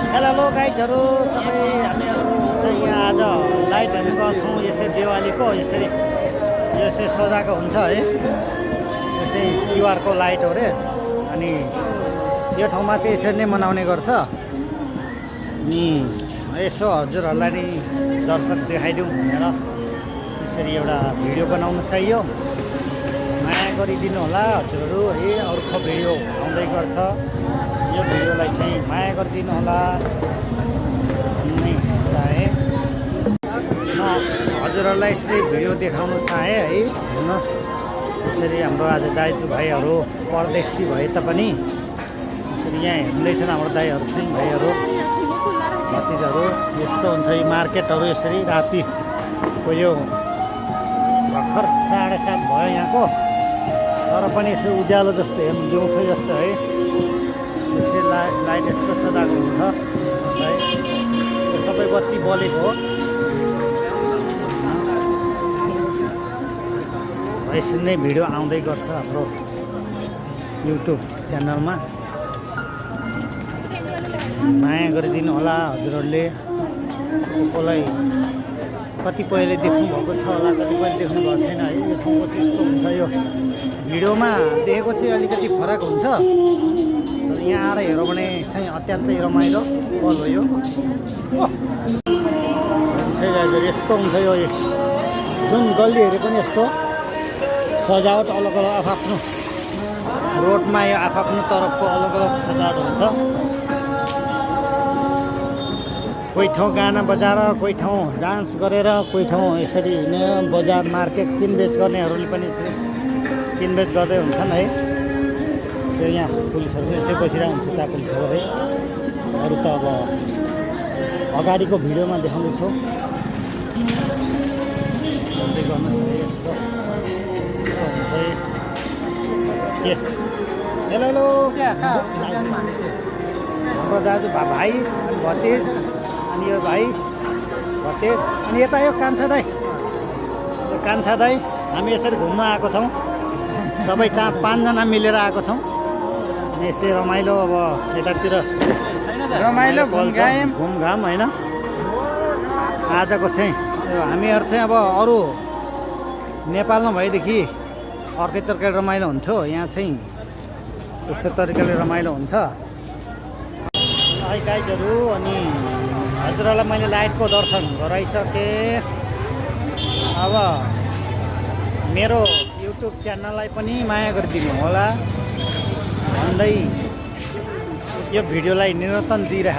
Hello गाइजहरू सबै हामीहरू चाहिँ यहाँ आज लाइटहरूको छौँ यसरी दिवालीको यसरी सजाएको हुन्छ है। यो चाहिँ तिहारको लाइट हो रे। अनि यो ठाउँमा चाहिँ यसरी नै मनाउने गर्छ। अनि यसो हजुरहरूलाई नि दर्शक देखाइदिउँ भनेर यसरी एउटा भिडियो बनाउन चाहियो। माया गरिदिनु होला हजुरहरू है। अर्को भिडियो आउँदै गर्छ, यो भिडियोलाई चाहिँ माया गरिदिनु होला भन्ने चाहे। म हजुरहरूलाई यसरी भिडियो देखाउन चाहे है। हेर्नु यसरी हाम्रो आज दाजुभाइहरू परदेशी भए तापनि यसरी यहाँ हेर्दैछन् हाम्रो दाइहरू चाहिँ, भाइहरू भतिजहरू। यस्तो हुन्छ यो मार्केटहरू यसरी रातिको यो भर्खर 7:30 भयो यहाँको, तर पनि यसो उज्यालो जस्तो हेर्नु दिउँसो जस्तो है। यसरी लाइट यस्तो सजाएको हुन्छ है। यो सबै बत्ती बलेको हो। यसरी नै भिडियो आउँदै गर्छ हाम्रो युट्युब च्यानलमा। माया गरिदिनु होला हजुरहरूले। कसलाई कतिपयले देख्नुभएको छ होला, कतिपयले देख्नु भएको छैन है। यो ठाउँको चाहिँ यस्तो हुन्छ, यो भिडियोमा देखेको चाहिँ अलिकति फरक हुन्छ, तर यहाँ आएर हेऱ्यो भने चाहिँ अत्यन्तै रमाइलो पल हो यो। यस्तो हुन्छ यो जुन गल्ली हेरे पनि यस्तो सजावट अलग अलग आफ्नो रोडमा यो आफ्नो तरफको अलग अलग सजावट हुन्छ। कोही ठाउँ गाना बजाएर, कोही ठाउँ डान्स गरेर, कोही ठाउँ यसरी बजार मार्केट किनबेच गर्नेहरूले पनि यसरी किनबेच गर्दै हुन्छन् है। यसरी यहाँ पुलिसहरू पनि यसै बसिरहेको हुन्छ, त्यहाँ पुलिसहरू है। अरू त अब अगाडिको भिडियोमा देखाउँदैछौँ, गर्दै गर्नुहोस् है। यस्तो हुन्छ है। हेलो हेलो हाम्रो दाजु भाइ भतिज, अनि यो भाइ भतिज, अनि यता यो कान्छा दाइ। यो कान्छा दाइ हामी यसरी घुम्न आएको छौँ, सबै 4-5जना मिलेर आएको छौँ। अनि यसरी रमाइलो अब यतातिर रमाइलो घुमघाम होइन। आजको चाहिँ हामीहरू चाहिँ अब अरू नेपालमा भएदेखि अर्कै तरिकाले रमाइलो हुन्थ्यो, यहाँ चाहिँ यस्तो तरिकाले रमाइलो हुन्छ है गाइजहरू। अनि हजुरहरूलाई मैले लाइटको दर्शन गराइसकेँ। अब मेरो युट्युब च्यानललाई पनि माया गरिदिनु होला भन्दै यो भिडियोलाई निरन्तन दिइरहेको